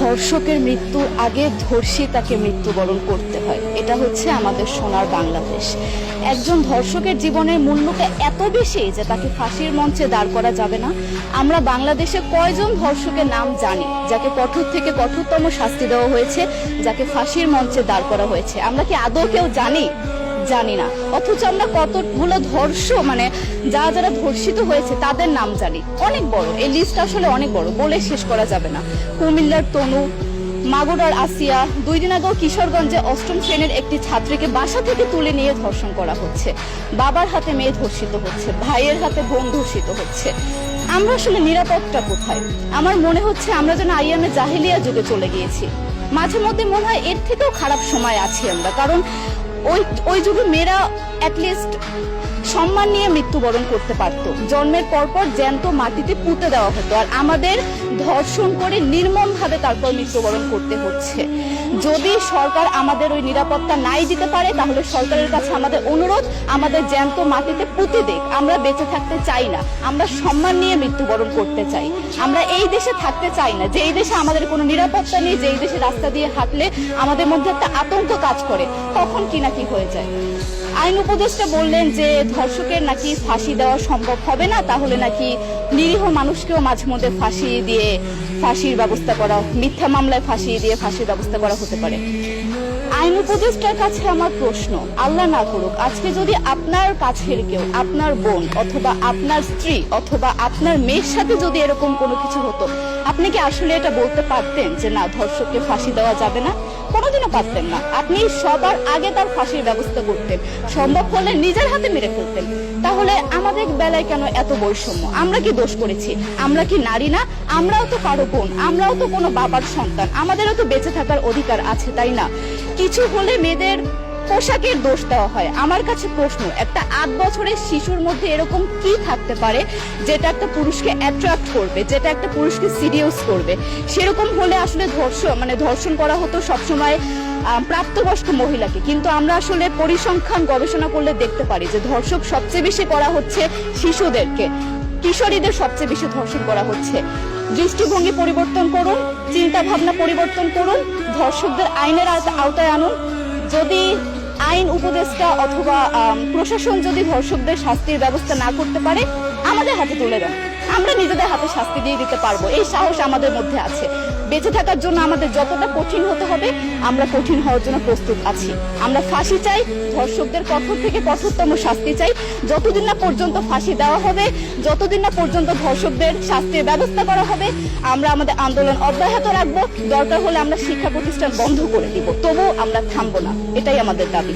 ধর্ষকের মৃত্যুর আগে ধর্ষী তাকে মৃত্যুবরণ করতে হয়। এটা হচ্ছে আমাদের সোনার বাংলাদেশ। একজন ধর্ষকের জীবনের মূল্যটা এত বেশি যে তাকে ফাঁসির মঞ্চে দাঁড় করা যাবে না। আমরা বাংলাদেশে কয়জন ধর্ষকের নাম জানি যাকে কঠোর থেকে কঠোরতম শাস্তি দেওয়া হয়েছে, যাকে ফাঁসির মঞ্চে দাঁড় করা হয়েছে? আমরা কি আদৌ কেউ জানি না। অথচ আমরা কতগুলো যারা ধর্ষিত হয়েছে তাদের নাম জানি। অনেক বড় এই লিস্ট, আসলে অনেক বড়, বলে শেষ করা যাবে না। কুমিল্লার তনু, মাগুরার আসিয়া, 2 দিন আগেও কিশোরগঞ্জে 8ম শ্রেণীর একটি ছাত্রীকে বাসা থেকে তুলে নিয়ে ধর্ষণ করা হচ্ছে। বাবার হাতে মেয়ে ধর্ষিত হচ্ছে, ভাইয়ের হাতে বোন ধর্ষিত হচ্ছে। আমরা আসলে নিরাপদটা কোথায়? আমার মনে হচ্ছে আমরা যেন আইয়ামে জাহেলিয়া যুগে চলে গিয়েছি। মাঝে মধ্যে মনে হয় এর থেকেও খারাপ সময় আছি আমরা, কারণ ওই যুগে মেয়েরা অ্যাটলিস্ট সম্মান নিয়ে মৃত্যুবরণ করতে পারত। জন্মের পরপর জ্যান্ত মাটিতে পুঁতে দেওয়া হতো, আর আমাদের ধর্ষণ করে নির্মমভাবে তারপর মৃত্যুবরণ করতে হচ্ছে। যদি সরকার আমাদের ওই নিরাপত্তা নাই দিতে পারে, তাহলে সরকারের কাছে আমাদের অনুরোধ, আমাদের জ্যান্ত মাটিতে পুঁতে দেখ। আমরা বেঁচে থাকতে চাই না, আমরা সম্মান নিয়ে মৃত্যুবরণ করতে চাই। আমরা এই দেশে থাকতে চাই না যে এই দেশে আমাদের কোনো নিরাপত্তা নেই, যে এই দেশে রাস্তা দিয়ে হাঁটলে আমাদের মধ্যে একটা আতঙ্ক কাজ করে, তখন কি না কি হয়ে যায়। আইন উপদেষ্টা বললেন যে ধর্ষকের নাকি ফাঁসি দেওয়া সম্ভব হবে না, তাহলে নাকি নিরীহ মানুষকেও মাঝে মধ্যে ফাঁসির ব্যবস্থা করা, মিথ্যা মামলায় ফাঁসিয়ে দিয়ে ফাঁসির ব্যবস্থা করা হতে পারে। আইন উপদেষ্টার কাছে আমার প্রশ্ন, আল্লাহ না করুক আজকে যদি আপনার কাছের কেউ, আপনার বোন অথবা আপনার স্ত্রী অথবা আপনার মেয়ের সাথে যদি এরকম কোনো কিছু হতো, আপনি কি আসলে এটা বলতে পারতেন যে না, ধর্ষককে ফাঁসি দেওয়া যাবে না? কোনোদিনও পারতেন না। আপনি সবার আগে তার ফাঁসির ব্যবস্থা করতেন, সম্ভব হলে নিজের হাতে মেরে ফেলতেন। তাহলে আমাদের বেলায় কেন এত বৈষম্য? আমরা কি দোষ করেছি? আমরা কি নারী না? আমরাও তো কারো বোন, আমরাও তো কোনো বাবার সন্তান, আমাদেরও তো বেঁচে থাকার অধিকার আছে, তাই না? কিছু হলে মেয়েদের পোশাকের দোষ দেওয়া হয়। আমার কাছে প্রশ্ন, একটা 8 বছরের শিশুর মধ্যে এরকম কি থাকতে পারে যেটা একটা পুরুষকে অ্যাট্রাক্ট করবে, যেটা একটা পুরুষকে সিরিয়াস করবে? সেরকম হলে আসলে ধর্ষণ করা হতো সবসময় প্রাপ্তবয়স্ক মহিলাকে। কিন্তু আমরা আসলে পরিসংখ্যান গবেষণা করলে দেখতে পারি যে ধর্ষক সবচেয়ে বেশি করা হচ্ছে শিশুদেরকে, কিশোরীদের সবচেয়ে বেশি ধর্ষণ করা হচ্ছে। দৃষ্টিভঙ্গি পরিবর্তন করুন, চিন্তা ভাবনা পরিবর্তন করুন, ধর্ষকদের আইনের আওতায় আনুন। যদি আইন উপদেষ্টা অথবা প্রশাসন যদি ধর্ষকদের শাস্তির ব্যবস্থা না করতে পারে, আমাদের হাতে তুলে দেন, আমরা নিজেদের হাতে শাস্তি দিয়ে দিতে পারবো। এই সাহস আমাদের মধ্যে আছে। বেঁচে থাকার জন্য আমাদের যতটা কঠিন হতে হবে, আমরা কঠিন হওয়ার জন্য প্রস্তুত আছি। আমরা ফাঁসি চাই, ধর্ষকদের কঠোর থেকে কঠোরতম শাস্তি চাই। যতদিন না পর্যন্ত ফাঁসি দেওয়া হবে, যতদিন না পর্যন্ত ধর্ষকদের শাস্তির ব্যবস্থা করা হবে, আমরা আমাদের আন্দোলন অব্যাহত রাখবো। দরকার হলে আমরা শিক্ষা প্রতিষ্ঠান বন্ধ করে দিব, তবুও আমরা থামবো না। এটাই আমাদের দাবি।